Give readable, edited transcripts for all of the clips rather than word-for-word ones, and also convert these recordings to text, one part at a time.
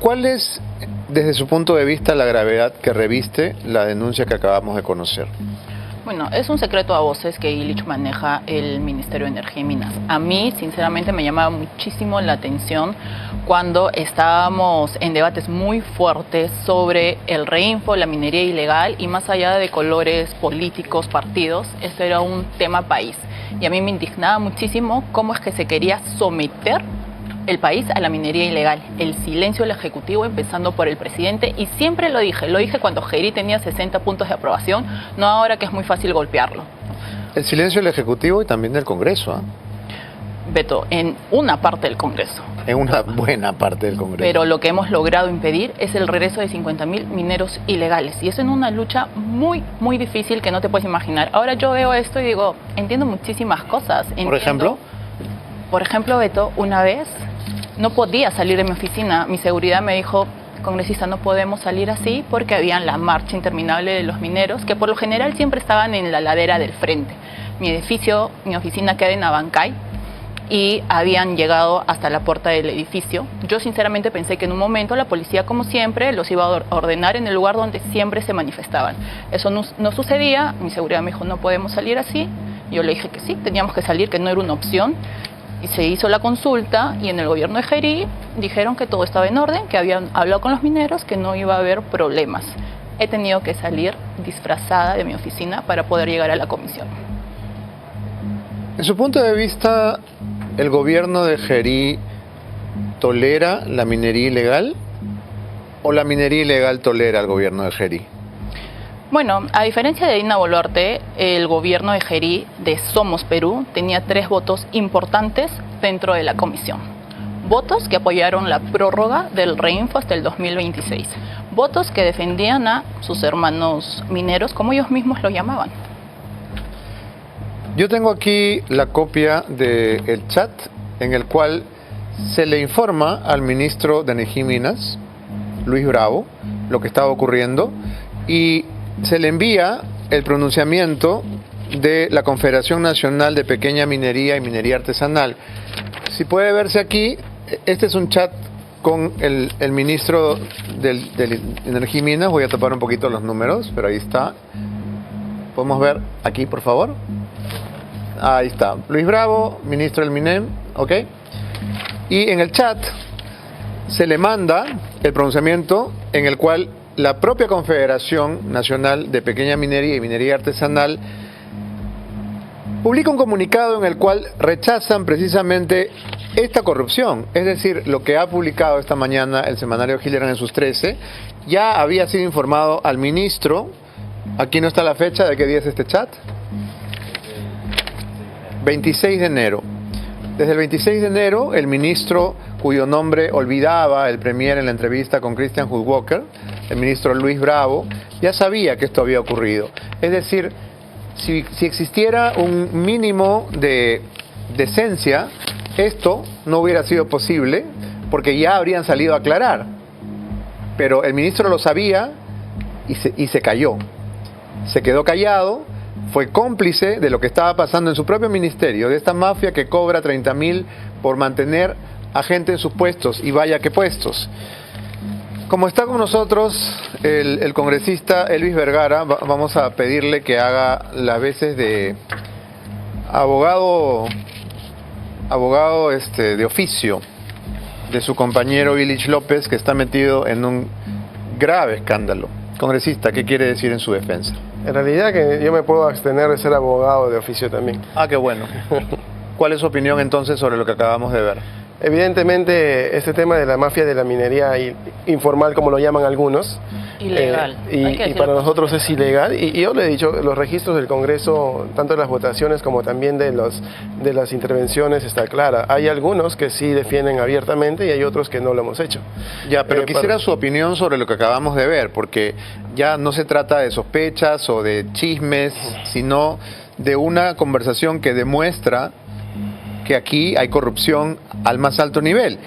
¿Cuál es, desde su punto de vista, la gravedad que reviste la denuncia que acabamos de conocer? Bueno, es un secreto a voces que Illich maneja el Ministerio de Energía y Minas. A mí, sinceramente, me llamaba muchísimo la atención cuando estábamos en debates muy fuertes sobre el reinfo, la minería ilegal, y más allá de colores políticos, partidos, esto era un tema país. Y a mí me indignaba muchísimo cómo es que se quería someter el país a la minería ilegal, el silencio del Ejecutivo, empezando por el presidente, y siempre lo dije cuando Gerí tenía 60 puntos de aprobación, no ahora que es muy fácil golpearlo. El silencio del Ejecutivo y también del Congreso, ¿eh? Beto, en una parte del Congreso. En una buena parte del Congreso. Pero lo que hemos logrado impedir es el regreso de 50.000 mineros ilegales, y eso en una lucha muy, muy difícil que no te puedes imaginar. Ahora yo veo esto y digo, entiendo muchísimas cosas. ¿Por ejemplo? Por ejemplo, Beto, una vez no podía salir de mi oficina. Mi seguridad me dijo, congresista, no podemos salir así porque había la marcha interminable de los mineros, que por lo general siempre estaban en la ladera del frente. Mi edificio, mi oficina queda en Abancay y habían llegado hasta la puerta del edificio. Yo sinceramente pensé que en un momento la policía, como siempre, los iba a ordenar en el lugar donde siempre se manifestaban. Eso no sucedía. Mi seguridad me dijo, no podemos salir así. Yo le dije que sí, teníamos que salir, que no era una opción. Y se hizo la consulta y en el gobierno de Gerí dijeron que todo estaba en orden, que habían hablado con los mineros, que no iba a haber problemas. He tenido que salir disfrazada de mi oficina para poder llegar a la comisión. En su punto de vista, ¿el gobierno de Gerí tolera la minería ilegal o la minería ilegal tolera al gobierno de Gerí? Bueno, a diferencia de Dina Boluarte, el gobierno de Gerí, de Somos Perú, tenía 3 votos importantes dentro de la comisión. Votos que apoyaron la prórroga del reinfo hasta el 2026. Votos que defendían a sus hermanos mineros, como ellos mismos lo llamaban. Yo tengo aquí la copia del chat en el cual se le informa al ministro de Energía y Minas, Luis Bravo, lo que estaba ocurriendo, y se le envía el pronunciamiento de la Confederación Nacional de Pequeña Minería y Minería Artesanal. Si puede verse aquí, este es un chat con el ministro de Energía y Minas. Voy a tapar un poquito los números, pero ahí está. ¿Podemos ver aquí, por favor? Ahí está. Luis Bravo, ministro del MINEM, ¿ok? Y en el chat se le manda el pronunciamiento en el cual la propia Confederación Nacional de Pequeña Minería y Minería Artesanal publica un comunicado en el cual rechazan precisamente esta corrupción. Es decir, lo que ha publicado esta mañana el semanario Gilligan en sus 13, ya había sido informado al ministro. Aquí no está la fecha de qué día es este chat. 26 de enero. Desde el 26 de enero, el ministro, cuyo nombre olvidaba el premier en la entrevista con Christian Hudwalker, el ministro Luis Bravo, ya sabía que esto había ocurrido. Es decir, si existiera un mínimo de decencia, esto no hubiera sido posible porque ya habrían salido a aclarar. Pero el ministro lo sabía y se calló. Se quedó callado, fue cómplice de lo que estaba pasando en su propio ministerio, de esta mafia que cobra 30.000 por mantener a gente en sus puestos, y vaya que puestos. Como está con nosotros el congresista Elvis Vergara, vamos a pedirle que haga las veces de abogado de oficio de su compañero Illich López, que está metido en un grave escándalo. Congresista, ¿qué quiere decir en su defensa? En realidad que yo me puedo abstener de ser abogado de oficio también. Ah, qué bueno. ¿Cuál es su opinión entonces sobre lo que acabamos de ver? Evidentemente, este tema de la mafia de la minería informal, como lo llaman algunos, ilegal. Y para nosotros es ilegal. Y yo le he dicho, los registros del Congreso, tanto de las votaciones como también de las intervenciones, está clara. Hay algunos que sí defienden abiertamente y hay otros que no lo hemos hecho. Ya, pero quisiera su opinión sobre lo que acabamos de ver, porque ya no se trata de sospechas o de chismes, sino de una conversación que demuestra que aquí hay corrupción al más alto nivel.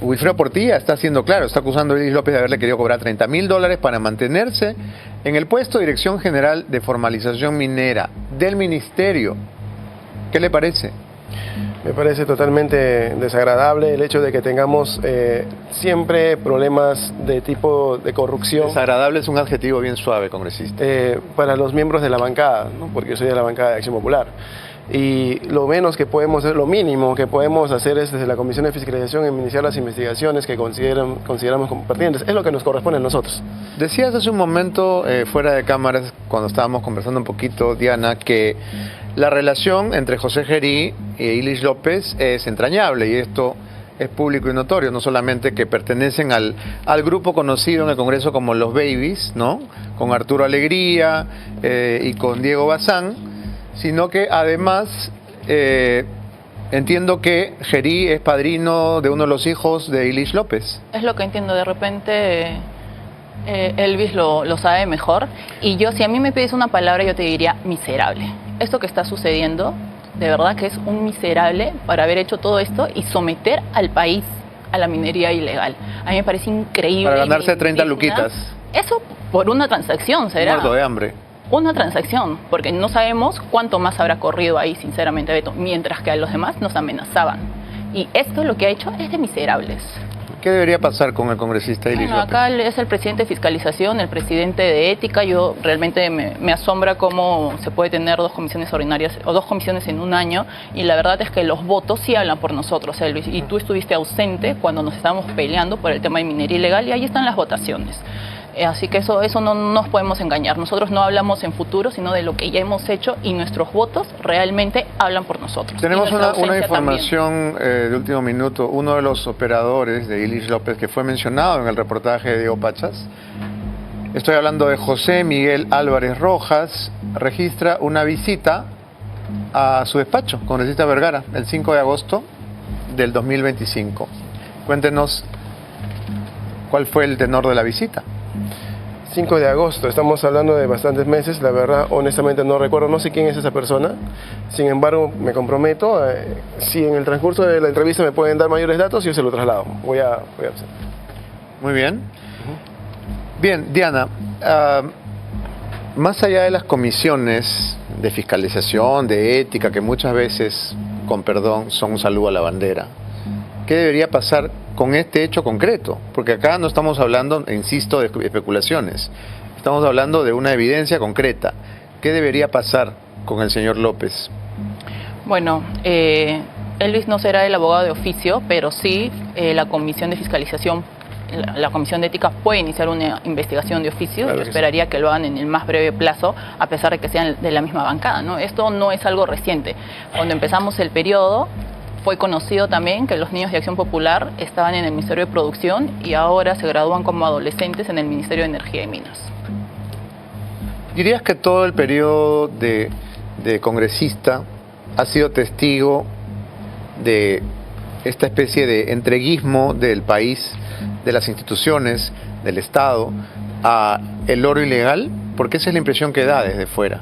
Wilfredo Portilla está siendo claro, está acusando a Illich López de haberle querido cobrar $30.000 para mantenerse en el puesto de Dirección General de Formalización Minera del Ministerio. ¿Qué le parece? Me parece totalmente desagradable el hecho de que tengamos siempre problemas de tipo de corrupción. Desagradable es un adjetivo bien suave, congresista. Para los miembros de la bancada, ¿no? Porque yo soy de la bancada de Acción Popular. Y lo menos que podemos hacer, lo mínimo que podemos hacer es desde la Comisión de Fiscalización iniciar las investigaciones que consideramos como pertinentes. Es lo que nos corresponde a nosotros. Decías hace un momento, fuera de cámaras, cuando estábamos conversando un poquito, Diana, que la relación entre José Gerí y Ilich López es entrañable, y esto es público y notorio, no solamente que pertenecen al grupo conocido en el Congreso como los Babies, ¿no? Con Arturo Alegría y con Diego Bazán, sino que además entiendo que Gerí es padrino de uno de los hijos de Ilich López. Es lo que entiendo, de repente Elvis lo sabe mejor, y yo, si a mí me pides una palabra, yo te diría miserable. Esto que está sucediendo, de verdad que es un miserable para haber hecho todo esto y someter al país a la minería ilegal. A mí me parece increíble. Para ganarse 30 luquitas. Eso por una transacción, ¿será? Muerto de hambre. Una transacción, porque no sabemos cuánto más habrá corrido ahí, sinceramente, Beto, mientras que a los demás nos amenazaban. Y esto lo que ha hecho es de miserables. ¿Qué debería pasar con el congresista Ilich López? Acá es el presidente de fiscalización, el presidente de ética. Yo realmente me asombra cómo se puede tener dos comisiones ordinarias o dos comisiones en un año, y la verdad es que los votos sí hablan por nosotros, Elvis, y tú estuviste ausente cuando nos estábamos peleando por el tema de minería ilegal, y ahí están las votaciones. Así que eso no nos podemos engañar. Nosotros no hablamos en futuro, sino de lo que ya hemos hecho, y nuestros votos realmente hablan por nosotros. Tenemos una información de último minuto. Uno de los operadores de Ilich López, que fue mencionado en el reportaje de Diego Pachas, estoy hablando de José Miguel Álvarez Rojas, registra una visita a su despacho, congresista Vergara, el 5 de agosto del 2025. Cuéntenos cuál fue el tenor de la visita. 5 de agosto, estamos hablando de bastantes meses, la verdad, honestamente no recuerdo, no sé quién es esa persona, sin embargo, me comprometo, si en el transcurso de la entrevista me pueden dar mayores datos, yo se lo traslado, voy a hacer. Muy bien. Bien, Diana, más allá de las comisiones de fiscalización, de ética, que muchas veces, con perdón, son un saludo a la bandera, ¿qué debería pasar con este hecho concreto? Porque acá no estamos hablando, insisto, de especulaciones. Estamos hablando de una evidencia concreta. ¿Qué debería pasar con el señor López? Bueno, Elvis no será el abogado de oficio, pero sí la comisión de fiscalización, la comisión de ética puede iniciar una investigación de oficio. Claro. Yo esperaría que lo hagan en el más breve plazo, a pesar de que sean de la misma bancada, ¿no? Esto no es algo reciente. Cuando empezamos el periodo, fue conocido también que los niños de Acción Popular estaban en el Ministerio de Producción y ahora se gradúan como adolescentes en el Ministerio de Energía y Minas. ¿Dirías que todo el periodo de congresista ha sido testigo de esta especie de entreguismo del país, de las instituciones, del Estado, a el oro ilegal? Porque esa es la impresión que da desde fuera.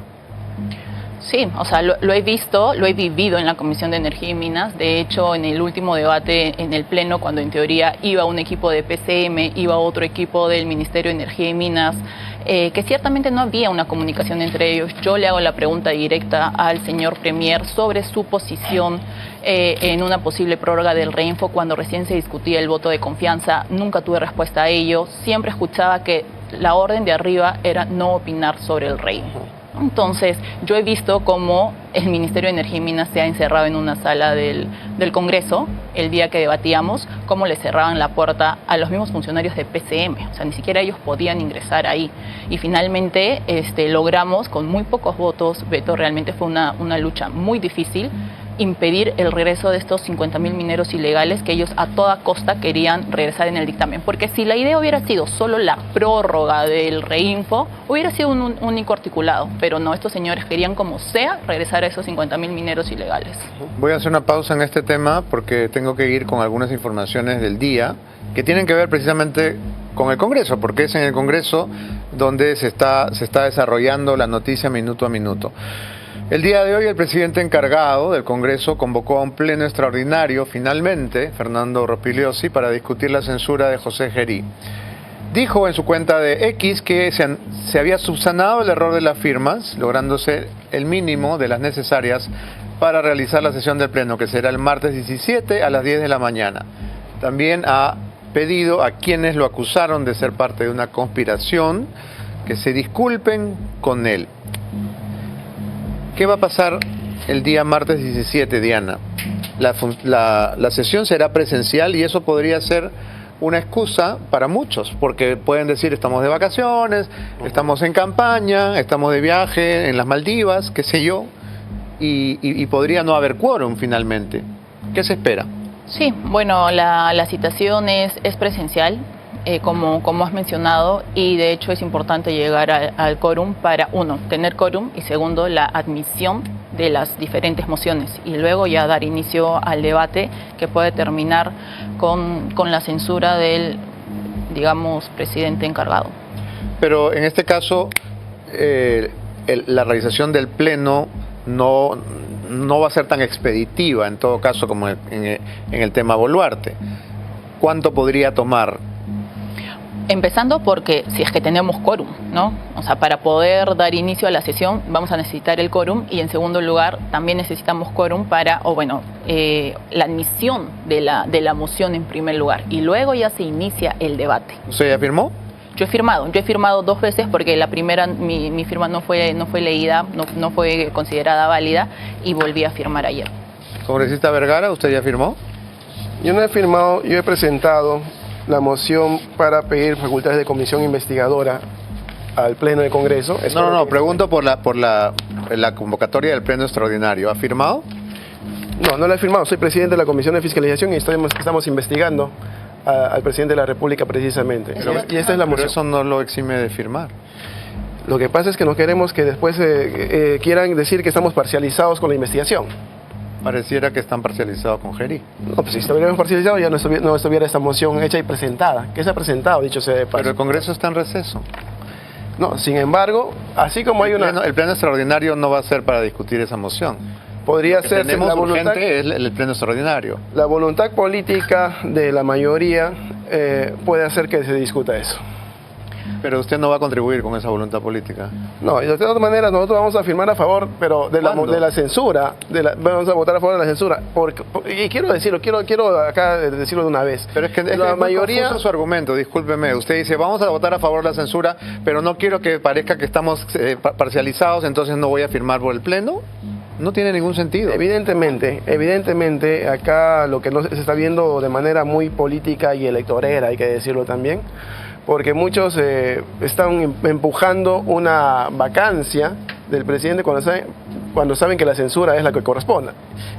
Sí, o sea, lo he visto, lo he vivido en la Comisión de Energía y Minas. De hecho, en el último debate en el Pleno, cuando en teoría iba un equipo de PCM, iba otro equipo del Ministerio de Energía y Minas, que ciertamente no había una comunicación entre ellos. Yo le hago la pregunta directa al señor Premier sobre su posición en una posible prórroga del Reinfo cuando recién se discutía el voto de confianza. Nunca tuve respuesta a ello. Siempre escuchaba que la orden de arriba era no opinar sobre el Reinfo. Entonces, yo he visto cómo el Ministerio de Energía y Minas se ha encerrado en una sala del Congreso el día que debatíamos, cómo le cerraban la puerta a los mismos funcionarios de PCM. O sea, ni siquiera ellos podían ingresar ahí. Y finalmente logramos, con muy pocos votos, Beto, realmente fue una lucha muy difícil, impedir el regreso de estos 50.000 mineros ilegales que ellos a toda costa querían regresar en el dictamen. Porque si la idea hubiera sido solo la prórroga del Reinfo, hubiera sido un único articulado. Pero no, estos señores querían como sea regresar a esos 50.000 mineros ilegales. Voy a hacer una pausa en este tema porque tengo que ir con algunas informaciones del día que tienen que ver precisamente con el Congreso, porque es en el Congreso donde se está desarrollando la noticia minuto a minuto. El día de hoy el presidente encargado del Congreso convocó a un pleno extraordinario, finalmente, Fernando Rospigliosi, para discutir la censura de José Gerí. Dijo en su cuenta de X que se había subsanado el error de las firmas, lográndose el mínimo de las necesarias para realizar la sesión del Pleno, que será el martes 17 a las 10 de la mañana. También ha pedido a quienes lo acusaron de ser parte de una conspiración que se disculpen con él. ¿Qué va a pasar el día martes 17, Diana? La sesión será presencial y eso podría ser una excusa para muchos, porque pueden decir estamos de vacaciones, estamos en campaña, estamos de viaje en las Maldivas, qué sé yo, y podría no haber quórum finalmente. ¿Qué se espera? Sí, bueno, la citación es presencial, como has mencionado, y de hecho es importante llegar al quórum para, uno, tener quórum, y segundo, la admisión de las diferentes mociones, y luego ya dar inicio al debate que puede terminar con la censura del, digamos, presidente encargado. Pero en este caso, la realización del Pleno no va a ser tan expeditiva, en todo caso, como en el tema Boluarte. ¿Cuánto podría tomar? Empezando porque si es que tenemos quórum, ¿no? O sea, para poder dar inicio a la sesión vamos a necesitar el quórum, y en segundo lugar también necesitamos quórum para, la admisión de la moción en primer lugar, y luego ya se inicia el debate. ¿Usted ya firmó? Yo he firmado 2 veces porque la primera, mi firma no fue leída, no fue considerada válida, y volví a firmar ayer. Congresista Vergara, ¿usted ya firmó? Yo no he firmado, yo he presentado la moción para pedir facultades de comisión investigadora al Pleno del Congreso. No, pregunto por la convocatoria del Pleno Extraordinario. ¿Ha firmado? No la he firmado. Soy presidente de la Comisión de Fiscalización y estamos investigando al presidente de la República precisamente. Y esta es la moción. Pero eso no lo exime de firmar. Lo que pasa es que no queremos que después quieran decir que estamos parcializados con la investigación. Pareciera que están parcializados con Geri. No, pues si estuviéramos parcializados ya no estuviera esta moción hecha y presentada. ¿Qué se ha presentado, dicho sea de paso? Pero el Congreso está en receso. No, sin embargo, así como hay una... El pleno extraordinario no va a ser para discutir esa moción. Podría ser la voluntad es el pleno extraordinario. La voluntad política de la mayoría puede hacer que se discuta eso. Pero usted no va a contribuir con esa voluntad política. No, y de todas maneras nosotros vamos a firmar a favor, pero de la censura, vamos a votar a favor de la censura. Y quiero decirlo, quiero acá decirlo de una vez. Pero es que la mayoría... Es su argumento, discúlpeme. Usted dice, vamos a votar a favor de la censura, pero no quiero que parezca que estamos parcializados, entonces no voy a firmar por el Pleno. No tiene ningún sentido. Evidentemente, acá lo que no se está viendo de manera muy política y electorera, hay que decirlo también, porque muchos están empujando una vacancia del presidente cuando saben que la censura es la que corresponde.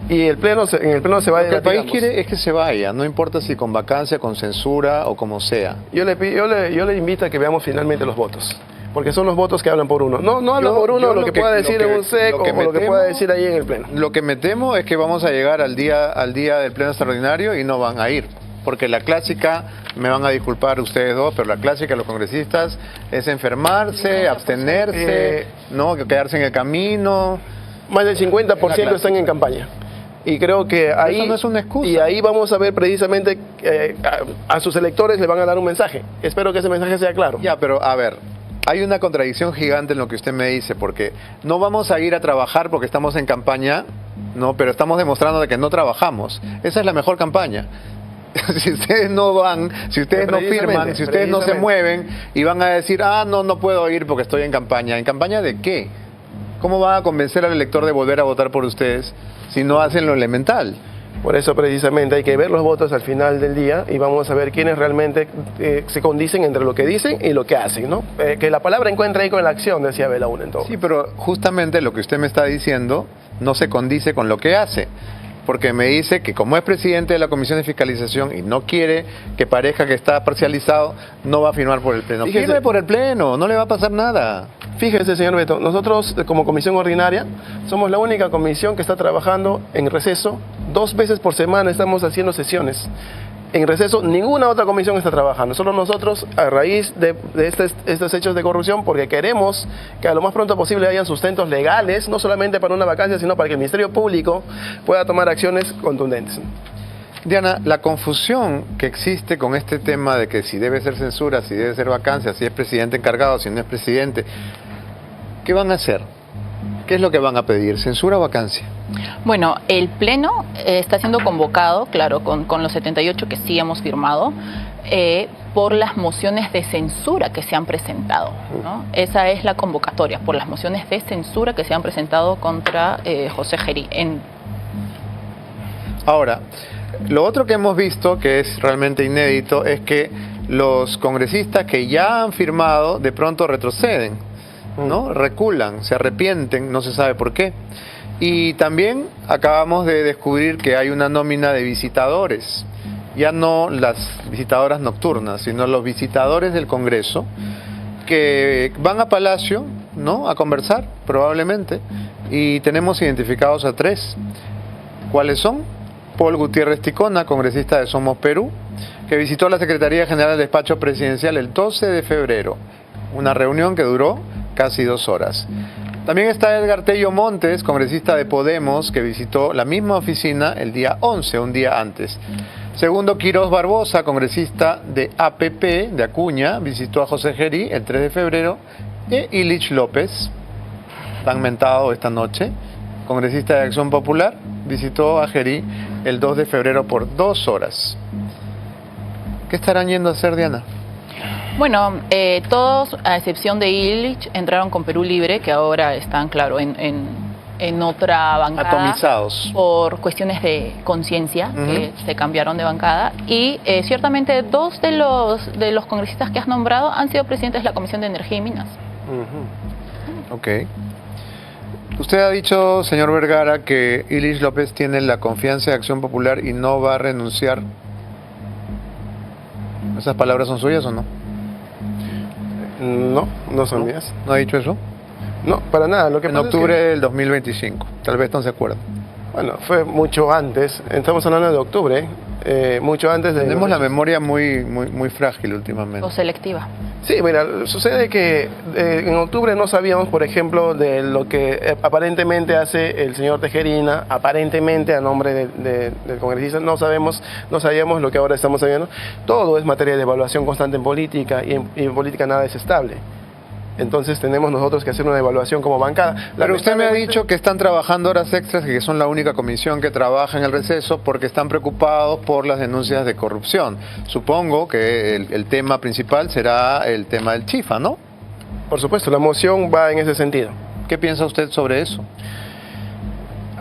Y en el Pleno se va a debatir. Lo que el país quiere es que se vaya, no importa si con vacancia, con censura o como sea. Yo le invito a que veamos finalmente los votos. Porque son los votos que hablan por uno. No hablan por uno lo que pueda decir en un SEC o lo que pueda decir ahí en el Pleno. Lo que me temo es que vamos a llegar al día del Pleno Extraordinario y no van a ir. Porque la clásica, me van a disculpar ustedes dos, pero la clásica de los congresistas es enfermarse, abstenerse, no quedarse en el camino. Más del 50% están en campaña. Y creo que ahí, eso no es una excusa. Y ahí vamos a ver precisamente a sus electores le van a dar un mensaje. Espero que ese mensaje sea claro. Ya, pero a ver, hay una contradicción gigante en lo que usted me dice, porque no vamos a ir a trabajar porque estamos en campaña, no, pero estamos demostrando de que no trabajamos. Esa es la mejor campaña. Si ustedes no van, si ustedes no firman, si ustedes no se mueven y van a decir, no puedo ir porque estoy en campaña. ¿En campaña de qué? ¿Cómo van a convencer al elector de volver a votar por ustedes si no hacen lo elemental? Por eso precisamente hay que ver los votos al final del día y vamos a ver quiénes realmente se condicen entre lo que dicen y lo que hacen, ¿no? Que la palabra encuentre ahí con la acción, decía Belaúnde en todo. Sí, pero justamente lo que usted me está diciendo no se condice con lo que hace. Porque me dice que como es presidente de la Comisión de Fiscalización y no quiere que parezca que está parcializado, no va a firmar por el Pleno. Firme por el Pleno, no le va a pasar nada. Fíjese, señor Beto, nosotros como comisión ordinaria somos la única comisión que está trabajando en receso. 2 veces por semana estamos haciendo sesiones. En receso, ninguna otra comisión está trabajando, solo nosotros a raíz de estos hechos de corrupción, porque queremos que a lo más pronto posible hayan sustentos legales, no solamente para una vacancia, sino para que el Ministerio Público pueda tomar acciones contundentes. Diana, la confusión que existe con este tema de que si debe ser censura, si debe ser vacancia, si es presidente encargado, si no es presidente, ¿qué van a hacer? ¿Qué es lo que van a pedir? ¿Censura o vacancia? Bueno, el Pleno está siendo convocado, claro, con los 78 que sí hemos firmado, por las mociones de censura que se han presentado, ¿no? Esa es la convocatoria, por las mociones de censura que se han presentado contra José Gerí. Ahora, lo otro que hemos visto, que es realmente inédito, es que los congresistas que ya han firmado de pronto retroceden, ¿no? Reculan, se arrepienten, no se sabe por qué. Y también acabamos de descubrir que hay una nómina de visitadores, ya no las visitadoras nocturnas, sino los visitadores del Congreso, que van a Palacio, ¿no?, a conversar, probablemente, y tenemos identificados a 3. ¿Cuáles son? Paul Gutiérrez Ticona, congresista de Somos Perú, que visitó la Secretaría General del Despacho Presidencial el 12 de febrero, una reunión que duró casi 2 horas. También está Edgar Tello Montes, congresista de Podemos, que visitó la misma oficina el día 11, un día antes. Segundo, Quirós Barbosa, congresista de APP, de Acuña, visitó a José Gerí el 3 de febrero. Y Ilich López, tan mentado esta noche, congresista de Acción Popular, visitó a Gerí el 2 de febrero por 2 horas. ¿Qué estarán yendo a hacer, Diana? Bueno, todos, a excepción de Illich, entraron con Perú Libre, que ahora están, claro, en otra bancada. Atomizados. Por cuestiones de conciencia, que se cambiaron de bancada. Y ciertamente 2 de los congresistas que has nombrado han sido presidentes de la Comisión de Energía y Minas. Ok. Usted ha dicho, señor Vergara, que Ilich López tiene la confianza de Acción Popular y no va a renunciar. ¿Esas palabras son suyas o no? No, no son mías. ¿No ha dicho eso? No, para nada. Lo que en pasa octubre es que, del 2025. Tal vez no se acuerdan. bueno, fue mucho antes. Estamos hablando de octubre. Mucho antes de... Tenemos la memoria muy frágil últimamente. O selectiva. Sí, mira, sucede que en octubre no sabíamos, por ejemplo, de lo que aparentemente hace el señor Tejerina, aparentemente a nombre del congresista, no sabíamos lo que ahora estamos sabiendo. Todo es materia de evaluación constante en política y en política nada es estable. Entonces tenemos nosotros que hacer una evaluación como bancada. Pero usted me ha dicho que están trabajando horas extras y que son la única comisión que trabaja en el receso porque están preocupados por las denuncias de corrupción. Supongo que el tema principal será el tema del Chifa, ¿no? Por supuesto, la moción va en ese sentido. ¿Qué piensa usted sobre eso?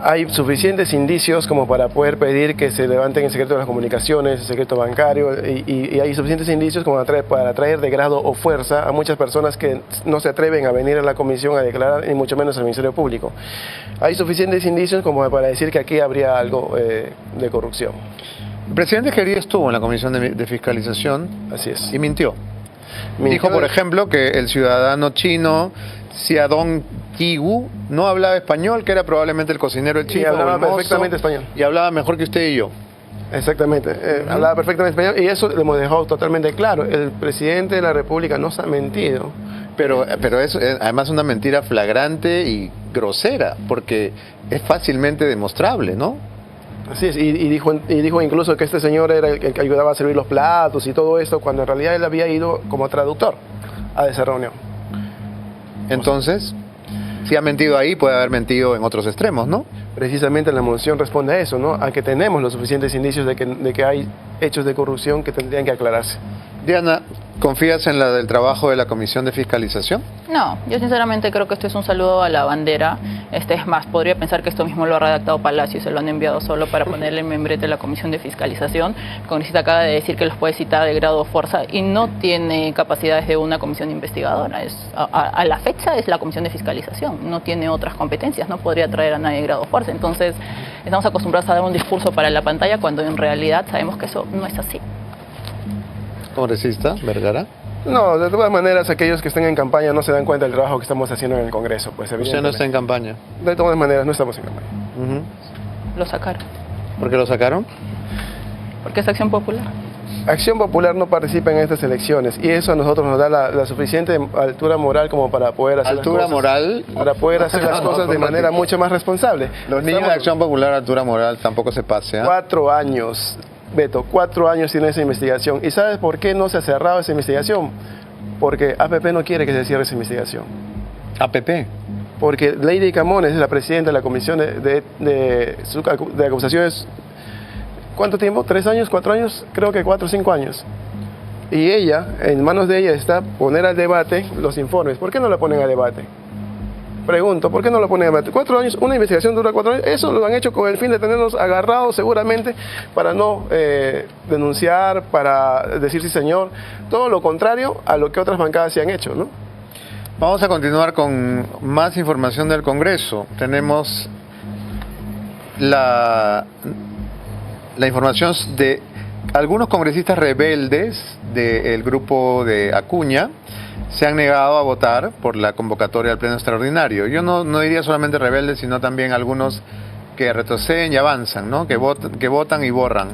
Hay suficientes indicios como para poder pedir que se levanten el secreto de las comunicaciones, el secreto bancario, y hay suficientes indicios como para traer de grado o fuerza a muchas personas que no se atreven a venir a la comisión a declarar, ni mucho menos al Ministerio Público. Hay suficientes indicios como para decir que aquí habría algo de corrupción. El presidente Gerí estuvo en la comisión de fiscalización. Así es. Y mintió. Dijo, por ejemplo, que el ciudadano chino Xiaodong Kigu no hablaba español, que era probablemente el cocinero del Chifa. Y hablaba perfectamente español. Y hablaba mejor que usted y yo. Exactamente, hablaba perfectamente español y eso lo hemos dejado totalmente claro. El presidente de la República nos ha mentido. Pero es además una mentira flagrante y grosera, porque es fácilmente demostrable, ¿no? Así es, y dijo incluso que este señor era el que ayudaba a servir los platos y todo esto, cuando en realidad él había ido como traductor a esa reunión. Entonces, si ha mentido ahí, puede haber mentido en otros extremos, ¿no? Precisamente la moción responde a eso, ¿no? A que tenemos los suficientes indicios de que hay hechos de corrupción que tendrían que aclararse. Diana, ¿confías en el trabajo de la Comisión de Fiscalización? No, yo sinceramente creo que esto es un saludo a la bandera. Es más, podría pensar que esto mismo lo ha redactado Palacio y se lo han enviado solo para ponerle el membrete de la Comisión de Fiscalización. El congresista acaba de decir que los puede citar de grado o fuerza y no tiene capacidades de una comisión investigadora. A la fecha es la Comisión de Fiscalización, no tiene otras competencias, no podría traer a nadie de grado o fuerza. Entonces, estamos acostumbrados a dar un discurso para la pantalla cuando en realidad sabemos que eso no es así. ¿Congresista Vergara? No, de todas maneras, aquellos que estén en campaña no se dan cuenta del trabajo que estamos haciendo en el Congreso. Pues, ¿Usted no está en campaña? De todas maneras, no estamos en campaña. Lo sacaron. ¿Por qué lo sacaron? Porque es Acción Popular. Acción Popular no participa en estas elecciones y eso a nosotros nos da la suficiente altura moral como para poder hacer ¿Altura las cosas, moral? para poder hacer las cosas de manera mucho más responsable. Los niños de Acción Popular, altura moral, tampoco se pase, ¿eh? 4 años, Beto, 4 años tiene esa investigación. ¿Y sabes por qué no se ha cerrado esa investigación? Porque APP no quiere que se cierre esa investigación. APP. porque Lady Camones es la presidenta de la comisión de acusaciones. ¿Cuánto tiempo? ¿3 años? ¿4 años? Creo que 4 o 5 años. Y ella, en manos de ella está poner al debate los informes. ¿Por qué no la ponen a debate? Pregunto, ¿por qué no lo ponen a debate? 4 años, una investigación dura 4 años. Eso lo han hecho con el fin de tenernos agarrados seguramente para no denunciar, para decir sí señor. Todo lo contrario a lo que otras bancadas se han hecho, ¿no? Vamos a continuar con más información del Congreso. Tenemos la información de algunos congresistas rebeldes del grupo de Acuña. Se han negado a votar por la convocatoria al Pleno Extraordinario. Yo no diría solamente rebeldes, sino también algunos que retroceden y avanzan, ¿no? Que votan y borran.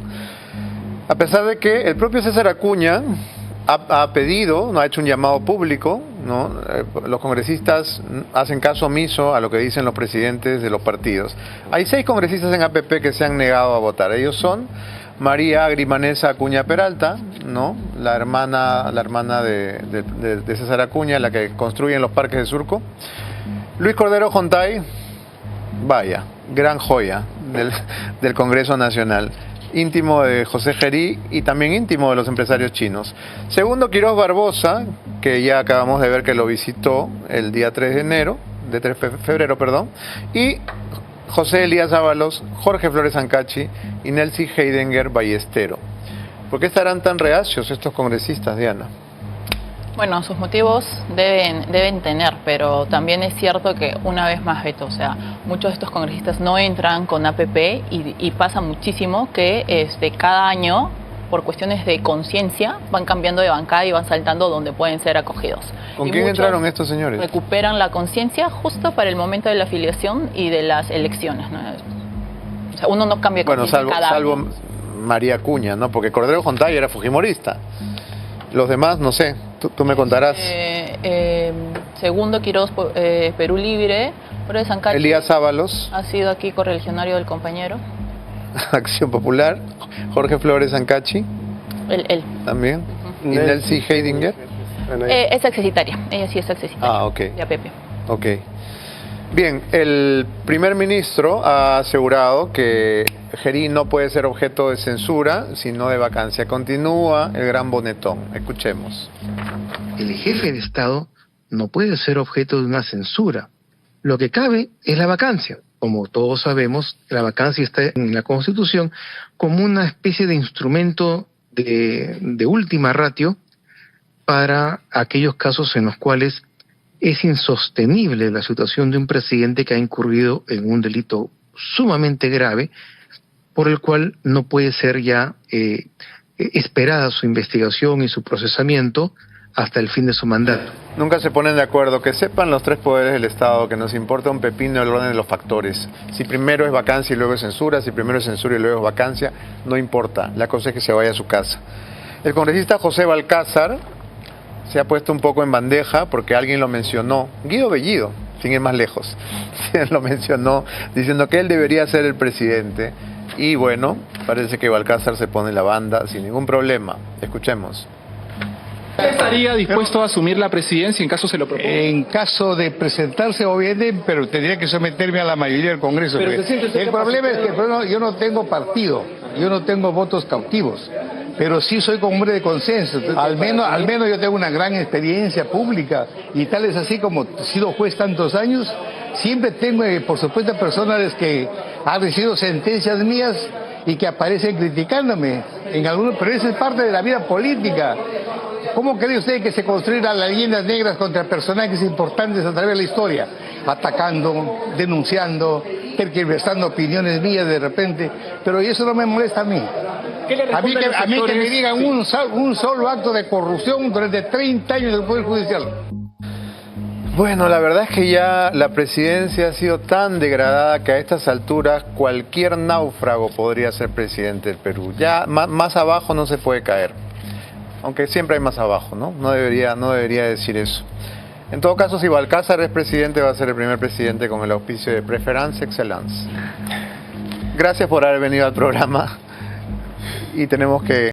A pesar de que el propio César Acuña ha pedido, ha hecho un llamado público, ¿no? Los congresistas hacen caso omiso a lo que dicen los presidentes de los partidos. Hay 6 congresistas en APP que se han negado a votar. Ellos son María Agrimanesa Acuña Peralta, ¿no? La hermana de César Acuña, la que construyen los parques de Surco. Luis Cordero Jontay, vaya, gran joya del Congreso Nacional. Íntimo de José Gerí y también íntimo de los empresarios chinos. Segundo, Quirós Barbosa, que ya acabamos de ver que lo visitó el día 3 de febrero, y José Elías Ábalos, Jorge Flores Ancachi y Nelcy Heidenger Ballestero. ¿Por qué estarán tan reacios estos congresistas, Diana? Bueno, sus motivos deben tener, pero también es cierto que una vez más, Beto, o sea, muchos de estos congresistas no entran con APP y pasa muchísimo que cada año, por cuestiones de conciencia, van cambiando de bancada y van saltando donde pueden ser acogidos. ¿Con quién entraron estos señores? Recuperan la conciencia justo para el momento de la afiliación y de las elecciones, ¿no? O sea, uno no cambia de conciencia salvo María Acuña, ¿no? Porque Cordero Jontay era fujimorista. Los demás, no sé, tú me contarás. Segundo, Quirós, Perú Libre. Flores Ancachi. Elías Ábalos. Ha sido aquí correligionario del compañero. Acción Popular. Jorge Flores Ancachi. Él. También. ¿Y Nelcy Heidinger? Es accesitaria. Ella sí es accesitaria. Ah, ok. De APP. Ok. Bien, el primer ministro ha asegurado que Gerí no puede ser objeto de censura, sino de vacancia. Continúa el gran bonetón. Escuchemos. El jefe de Estado no puede ser objeto de una censura. Lo que cabe es la vacancia. Como todos sabemos, la vacancia está en la Constitución como una especie de instrumento de última ratio para aquellos casos en los cuales es insostenible la situación de un presidente que ha incurrido en un delito sumamente grave, por el cual no puede ser ya esperada su investigación y su procesamiento hasta el fin de su mandato. Nunca se ponen de acuerdo. Que sepan los 3 poderes del Estado que nos importa un pepino el orden de los factores. Si primero es vacancia y luego es censura, si primero es censura y luego es vacancia, no importa. La cosa es que se vaya a su casa. El congresista José Balcázar se ha puesto un poco en bandeja porque alguien lo mencionó. Guido Bellido, sin ir más lejos, lo mencionó diciendo que él debería ser el presidente. Y bueno, parece que Balcázar se pone la banda sin ningún problema. Escuchemos. ¿Estaría dispuesto a asumir la presidencia en caso se lo proponga? En caso de presentarse, obviamente, pero tendría que someterme a la mayoría del Congreso. El problema es que yo no tengo partido, yo no tengo votos cautivos, pero sí soy como hombre de consenso. Al menos yo tengo una gran experiencia pública y tal es así como he sido juez tantos años. Siempre tengo, por supuesto, personas que han recibido sentencias mías y que aparecen criticándome en algunos, pero eso es parte de la vida política. ¿Cómo cree usted que se construirán las leyendas negras contra personajes importantes a través de la historia? Atacando, denunciando, tergiversando opiniones mías de repente, pero eso no me molesta a mí. A mí que me digan un solo acto de corrupción durante 30 años del Poder Judicial. Bueno, la verdad es que ya la presidencia ha sido tan degradada que a estas alturas cualquier náufrago podría ser presidente del Perú. Ya más abajo no se puede caer. Aunque siempre hay más abajo, ¿no? No debería decir eso. En todo caso, si Balcázar es presidente, va a ser el primer presidente con el auspicio de Preference Excellence. Gracias por haber venido al programa y tenemos que